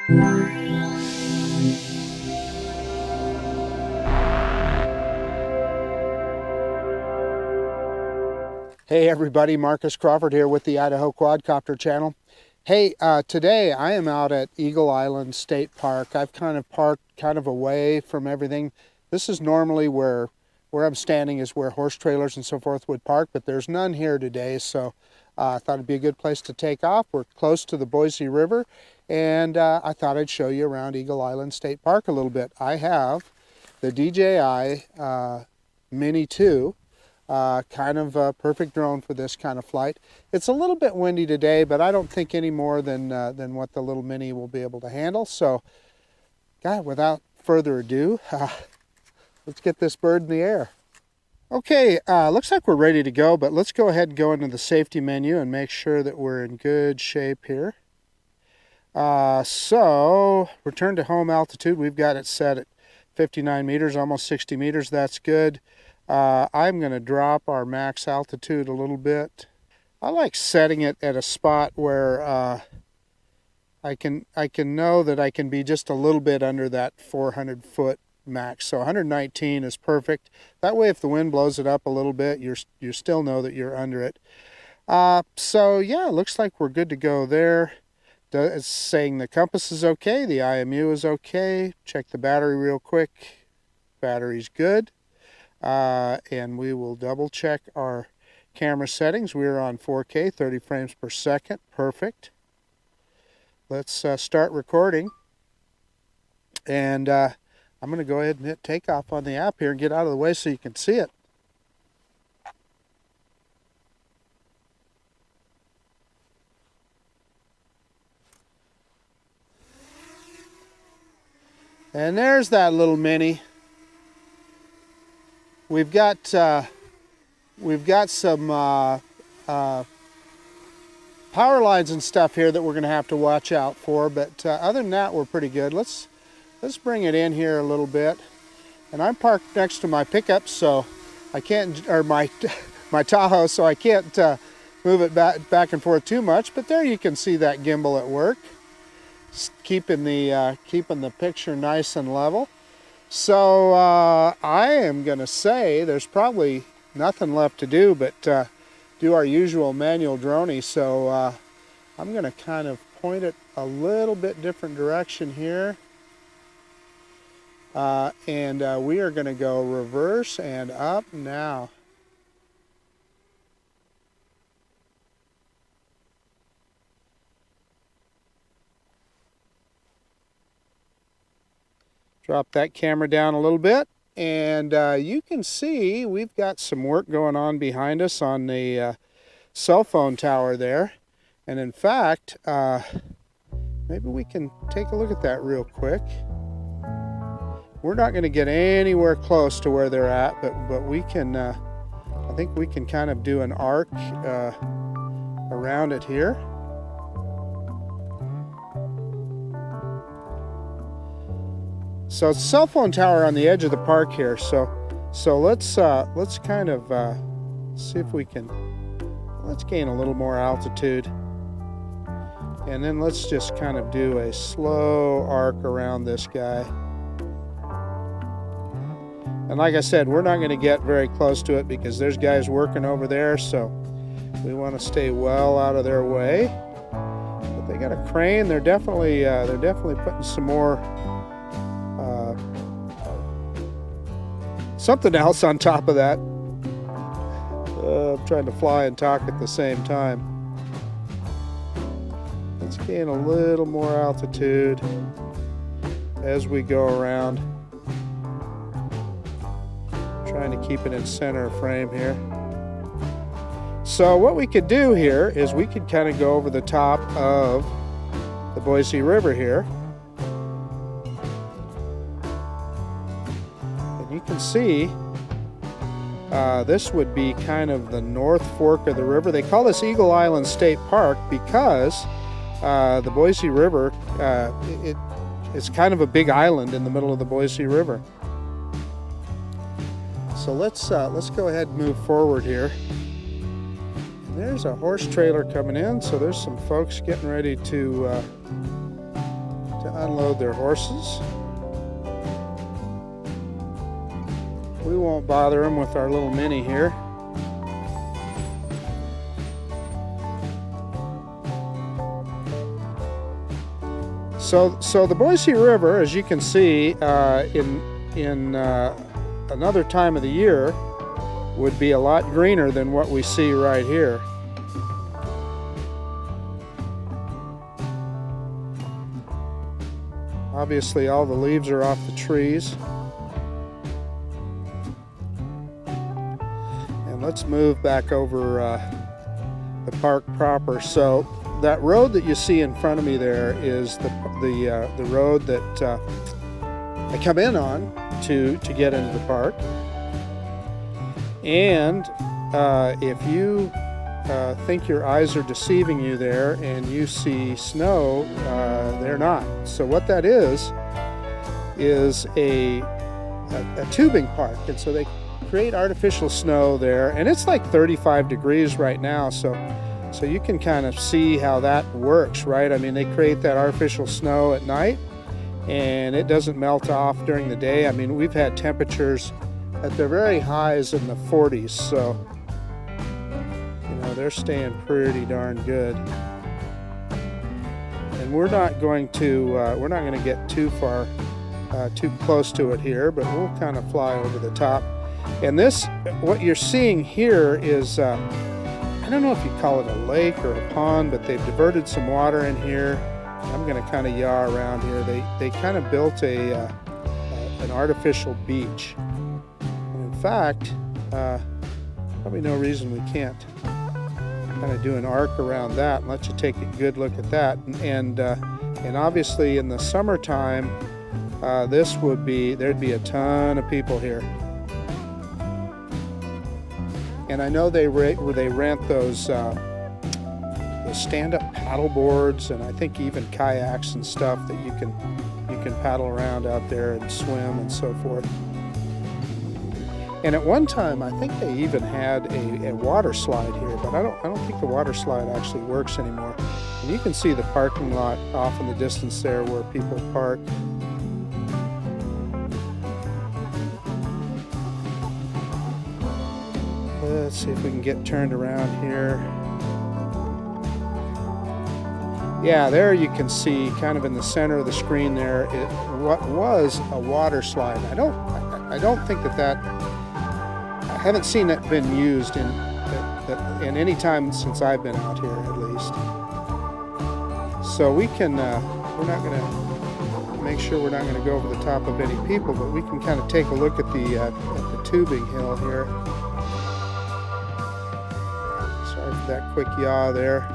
Hey everybody, Marcus Crawford here with the Idaho Quadcopter channel. Hey, today I am out at Eagle Island State Park. I've kind of parked kind of away from everything. This is normally where I'm standing is where horse trailers and so forth would park, but there's none here today, so I thought it'd be a good place to take off. We're close to the Boise River, and I thought I'd show you around Eagle Island State Park a little bit. I have the DJI Mini 2. Kind of a perfect drone for this kind of flight. It's a little bit windy today, but I don't think any more than what the little Mini will be able to handle. So, God, without further ado, let's get this bird in the air. Okay, looks like we're ready to go, but let's go ahead and go into the safety menu and make sure that we're in good shape here. So, return to home altitude. We've got it set at 59 meters, almost 60 meters. That's good. I'm going to drop our max altitude a little bit. I like setting it at a spot where I can know that I can be just a little bit under that 400-foot max. So 119 is perfect. That way, if the wind blows it up a little bit, you still know that you're under it. So yeah, looks like we're good to go there. It's saying the compass is okay, the IMU is okay. Check the battery real quick. Battery's good. And we will double check our camera settings. We're on 4K, 30 frames per second. Perfect. Let's start recording. And I'm going to go ahead and hit takeoff on the app here and get out of the way so you can see it. And there's that little Mini. We've got some power lines and stuff here that we're going to have to watch out for, but other than that, we're pretty good. Let's bring it in here a little bit. And I'm parked next to my pickup, so I can't, or my Tahoe, so I can't move it back and forth too much. But there you can see that gimbal at work, keeping the picture nice and level. So I am going to say there's probably nothing left to do but do our usual manual droney. So I'm going to kind of point it a little bit different direction here. And we are going to go reverse and up now. Drop that camera down a little bit, and you can see we've got some work going on behind us on the cell phone tower there. And in fact, maybe we can take a look at that real quick. We're not going to get anywhere close to where they're at, but we can, I think we can kind of do an arc around it here. So it's a cell phone tower on the edge of the park here. So let's kind of see if we can. Let's gain a little more altitude, and then let's just kind of do a slow arc around this guy. And like I said, we're not going to get very close to it because there's guys working over there. So we want to stay well out of their way. But they got a crane. They're definitely putting some more. Something else on top of that. I'm trying to fly and talk at the same time. Let's gain a little more altitude as we go around. Trying to keep it in center frame here. So what we could do here is we could kind of go over the top of the Boise River here. You can see this would be kind of the North Fork of the river. They call this Eagle Island State Park because the Boise River, it's kind of a big island in the middle of the Boise River. So let's go ahead and move forward here. And there's a horse trailer coming in, so there's some folks getting ready to unload their horses. We won't bother them with our little Mini here. So the Boise River, as you can see, in another time of the year, would be a lot greener than what we see right here. Obviously, all the leaves are off the trees. And let's move back over the park proper. So that road that you see in front of me there is the road that I come in on to get into the park. And if you think your eyes are deceiving you there and you see snow, they're not. So what that is a tubing park, and so they create artificial snow there, and it's like 35 degrees right now, so you can kind of see how that works, right? I mean, they create that artificial snow at night and it doesn't melt off during the day. I mean, we've had temperatures at their very highs in the 40s, so you know, they're staying pretty darn good. And we're not going to get too far, too close to it here, but we'll kind of fly over the top. And this, what you're seeing here is, I don't know if you call it a lake or a pond, but they've diverted some water in here. I'm going to kind of yaw around here. They kind of built an artificial beach. And in fact, probably no reason we can't kind of do an arc around that and let you take a good look at that. And obviously in the summertime, there'd be a ton of people here. And I know they rent those stand-up paddle boards, and I think even kayaks and stuff that you can paddle around out there and swim and so forth. And at one time, I think they even had a water slide here, but I don't think the water slide actually works anymore. And you can see the parking lot off in the distance there where people park. Let's see if we can get turned around here. Yeah, there you can see kind of in the center of the screen there what was a water slide. I don't think that I haven't seen it been used in any time since I've been out here, at least. So we can we're not going to make sure we're not going to go over the top of any people, but we can kind of take a look at the tubing hill here. Sorry for that quick yaw there.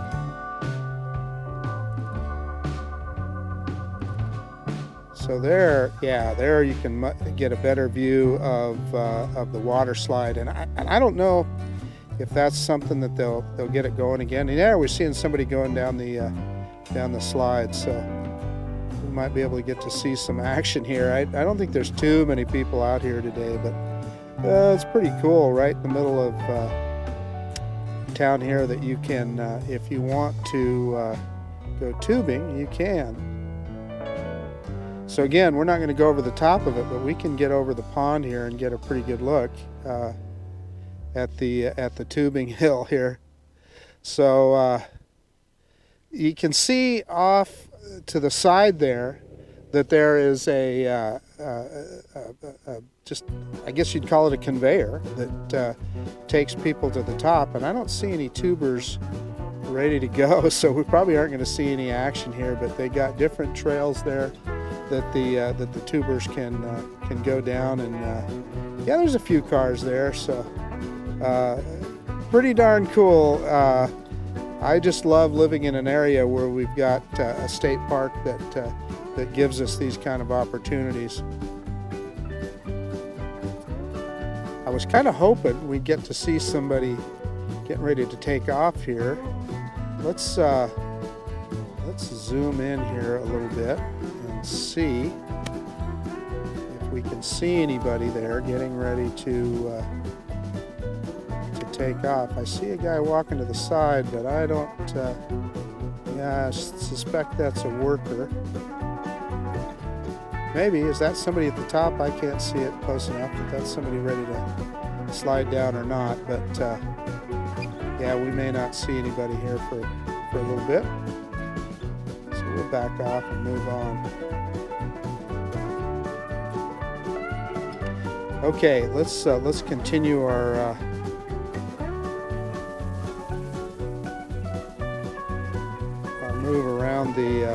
So there you can get a better view of the water slide, and I don't know if that's something that they'll get it going again. And yeah, we're seeing somebody going down the slide, so we might be able to get to see some action here. I don't think there's too many people out here today, but it's pretty cool, right in the middle of town here, that you can, if you want to go tubing, you can. So again, we're not going to go over the top of it, but we can get over the pond here and get a pretty good look at the tubing hill here. So you can see off to the side there that there is just, I guess you'd call it a conveyor that takes people to the top, and I don't see any tubers ready to go, so we probably aren't going to see any action here, but they got different trails there that the tubers can go down, and yeah, there's a few cars there, so pretty darn cool. I just love living in an area where we've got a state park that gives us these kind of opportunities. I was kind of hoping we'd get to see somebody getting ready to take off here. Let's zoom in here a little bit and see if we can see anybody there getting ready to take off. I see a guy walking to the side, but I don't, yeah, I suspect that's a worker. Maybe. Is that somebody at the top? I can't see it close enough, but that's somebody ready to slide down or not. But yeah, we may not see anybody here for a little bit. So we'll back off and move on. Okay, let's continue our move around the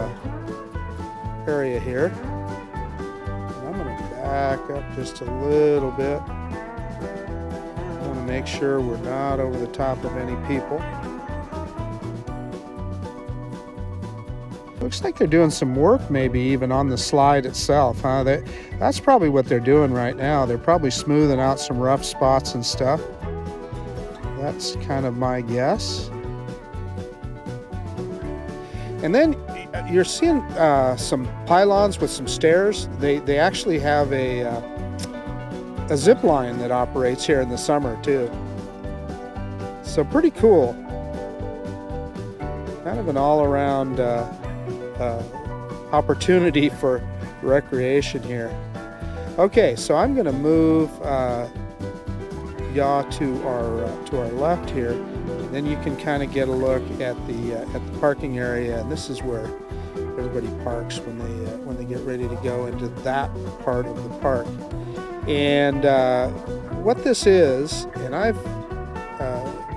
area here. And I'm going to back up just a little bit. I want to make sure we're not over the top of any people. Looks like they're doing some work maybe even on the slide itself, huh? That's probably what they're doing right now. They're probably smoothing out some rough spots and stuff. That's kind of my guess. And then you're seeing some pylons with some stairs. They actually have a zip line that operates here in the summer too. So pretty cool. Kind of an all-around opportunity for recreation here. Okay, so I'm going to move yaw to our left here. Then you can kind of get a look at the parking area, and this is where everybody parks when they get ready to go into that part of the park. And what this is, and I've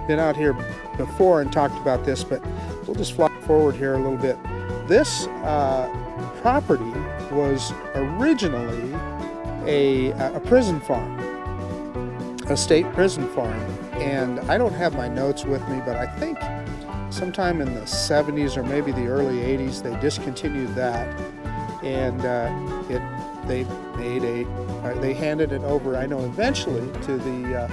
been out here before and talked about this, but we'll just fly forward here a little bit. This property was originally a prison farm, a state prison farm. And I don't have my notes with me, but I think sometime in the 70s or maybe the early 80s they discontinued that, and they handed it over, I know, eventually to the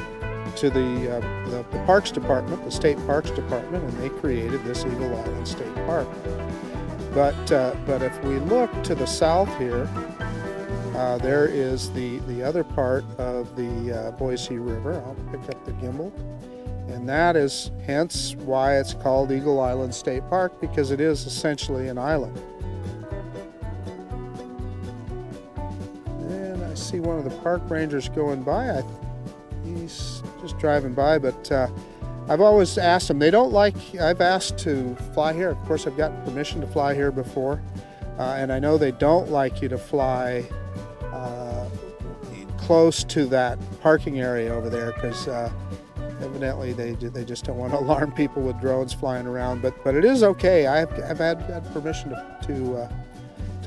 Parks Department, the State Parks Department, and they created this Eagle Island State Park. But if we look to the south here, there is the other part of the Boise River. I'll pick up the gimbal. And that is hence why it's called Eagle Island State Park, because it is essentially an island. And I see one of the park rangers going by. He's just driving by, but I've always asked them. They don't like, I've asked to fly here. Of course, I've gotten permission to fly here before. And I know they don't like you to fly close to that parking area over there, because evidently they just don't want to alarm people with drones flying around. But it is okay. I've had permission to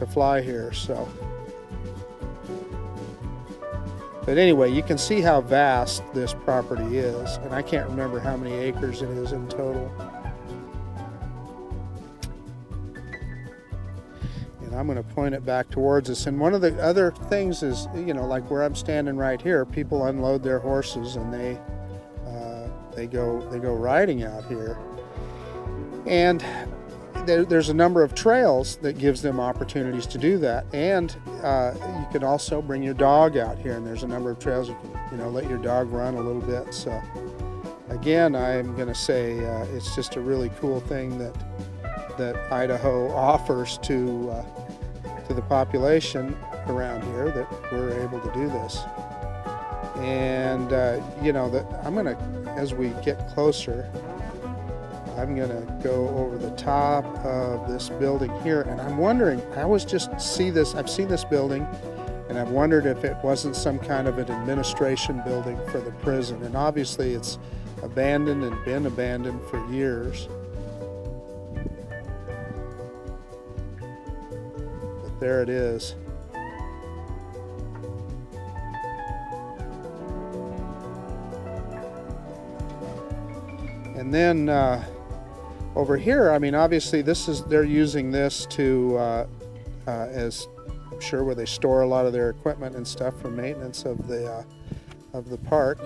fly here. So, but anyway, you can see how vast this property is, and I can't remember how many acres it is in total. I'm going to point it back towards us. And one of the other things is, you know, like where I'm standing right here, people unload their horses and they go riding out here. And there's a number of trails that gives them opportunities to do that. And you can also bring your dog out here, and there's a number of trails you can, you know, let your dog run a little bit. So again, I'm going to say it's just a really cool thing that Idaho offers to the population around here, that we're able to do this. And you know, that I'm gonna, as we get closer, I'm gonna go over the top of this building here, and I'm wondering, I've seen this building, and I've wondered if it wasn't some kind of an administration building for the prison. And obviously it's abandoned and been abandoned for years. There it is. And then over here, I mean, obviously they're using this to as I'm sure where they store a lot of their equipment and stuff for maintenance of the park.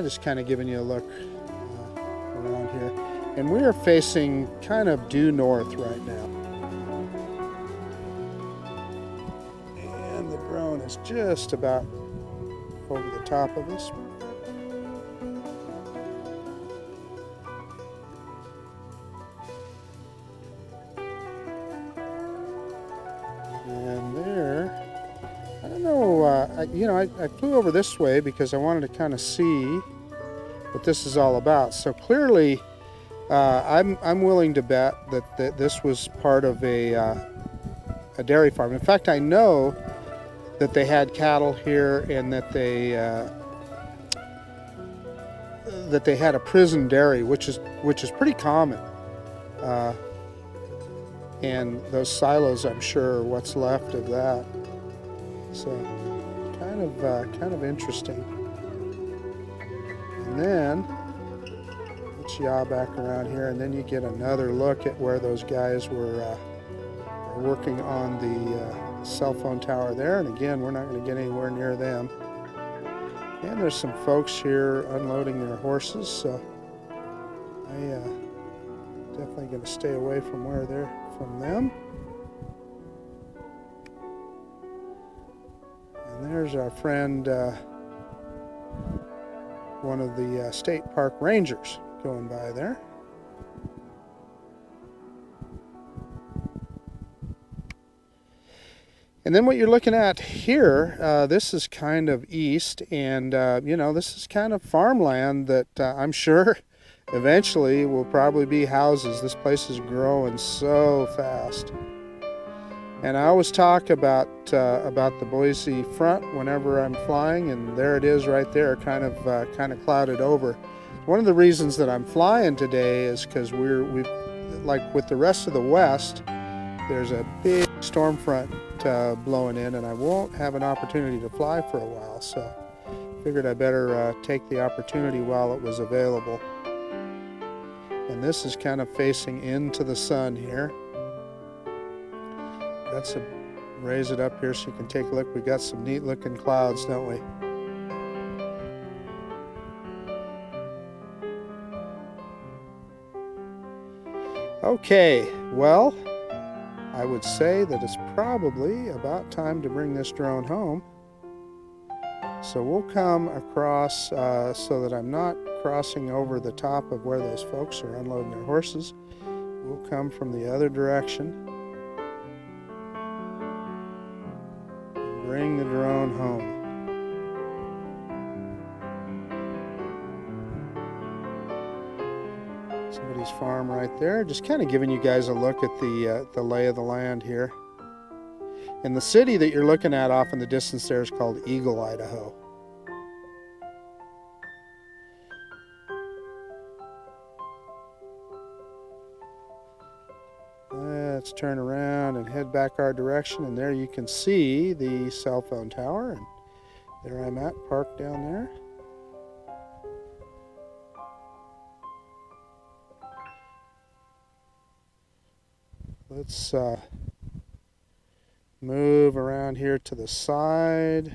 Just kind of giving you a look around here. And we are facing kind of due north right now. And the drone is just about over the top of us. And there, I don't know, I flew over this way because I wanted to kind of see what this is all about. So clearly, I'm willing to bet that this was part of a dairy farm. In fact, I know that they had cattle here, and that they had a prison dairy, which is pretty common. And those silos, I'm sure, are what's left of that. So kind of interesting. And then let's yaw back around here, and then you get another look at where those guys were working on the cell phone tower there. And again, we're not going to get anywhere near them. And there's some folks here unloading their horses, so I definitely going to stay away from from them. And there's our friend, one of the state park rangers going by there. And then what you're looking at here, this is kind of east, and this is kind of farmland that I'm sure eventually will probably be houses. This place is growing so fast. And I always talk about the Boise front whenever I'm flying, and there it is right there, kind of clouded over. One of the reasons that I'm flying today is because we've like with the rest of the West, there's a big storm front blowing in, and I won't have an opportunity to fly for a while, so figured I better take the opportunity while it was available. And this is kind of facing into the sun here. Let's raise it up here so you can take a look. We got some neat looking clouds, don't we? Okay, well, I would say that it's probably about time to bring this drone home. So we'll come across so that I'm not crossing over the top of where those folks are unloading their horses. We'll come from the other direction and bring the drone home. Somebody's farm right there. Just kind of giving you guys a look at the lay of the land here. And the city that you're looking at off in the distance there is called Eagle, Idaho. Let's turn around and head back our direction, and there you can see the cell phone tower, and there I'm at, parked down there. Let's move around here to the side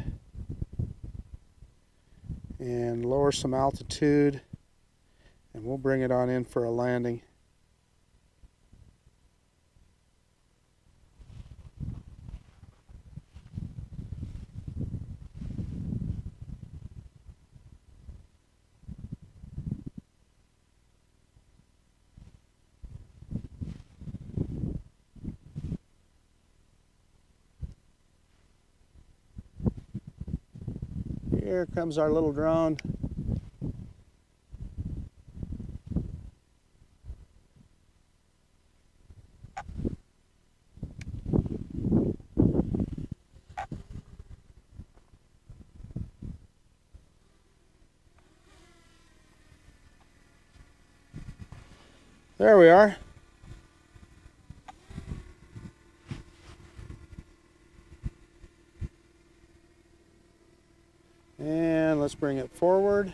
and lower some altitude, and we'll bring it on in for a landing. Here comes our little drone. There we are. And let's bring it forward.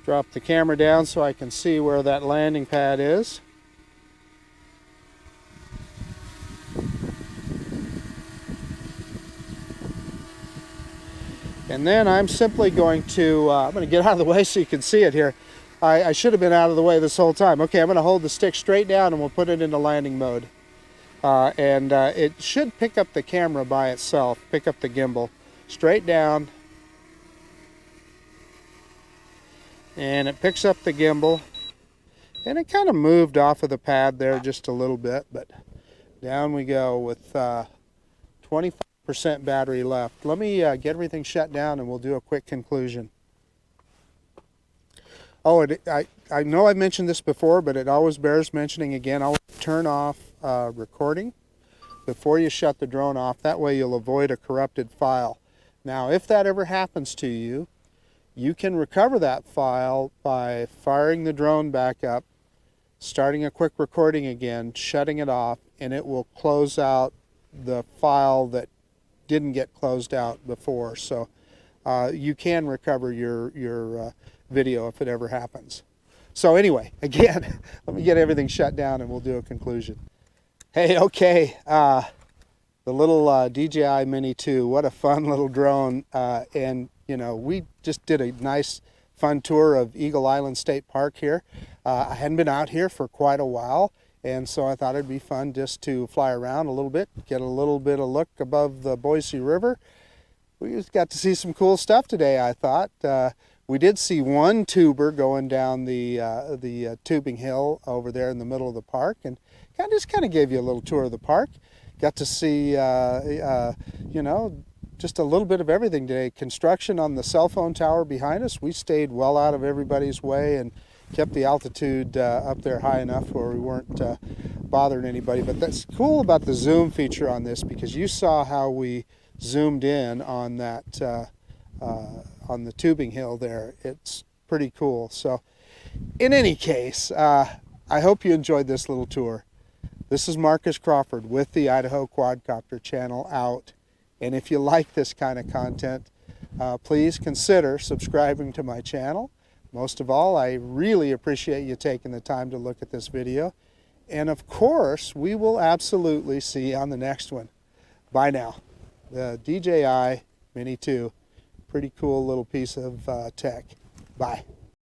Drop the camera down so I can see where that landing pad is. And then I'm simply going to, I'm going to get out of the way so you can see it here. I should have been out of the way this whole time. Okay, I'm going to hold the stick straight down and we'll put it into landing mode. and it should pick up the camera by itself, pick up the gimbal straight down, and it picks up the gimbal, and it kind of moved off of the pad there just a little bit, but down we go with 25% battery left. Let me get everything shut down and we'll do a quick conclusion. Oh, I know I mentioned this before, but it always bears mentioning again. Always turn off recording before you shut the drone off. That way you'll avoid a corrupted file. Now, if that ever happens to you, you can recover that file by firing the drone back up, starting a quick recording again, shutting it off, and it will close out the file that didn't get closed out before. So you can recover your video if it ever happens. So anyway, again, let me get everything shut down and we'll do a conclusion. Hey, okay, the little DJI Mini 2, what a fun little drone. And you know, we just did a nice fun tour of Eagle Island State Park here. I hadn't been out here for quite a while, and so I thought it'd be fun just to fly around a little bit, get a little bit of look above the Boise River. We just got to see some cool stuff today, I thought. We did see one tuber going down the tubing hill over there in the middle of the park, and just kind of gave you a little tour of the park. Got to see, you know, just a little bit of everything today. Construction on the cell phone tower behind us. We stayed well out of everybody's way and kept the altitude up there high enough where we weren't bothering anybody. But that's cool about the zoom feature on this, because you saw how we zoomed in on that on the tubing hill there. It's pretty cool. So in any case, I hope you enjoyed this little tour. This is Marcus Crawford with the Idaho Quadcopter channel out. And if you like this kind of content, please consider subscribing to my channel. Most of all, I really appreciate you taking the time to look at this video. And of course, we will absolutely see you on the next one. Bye now. The DJI Mini 2, pretty cool little piece of tech. Bye.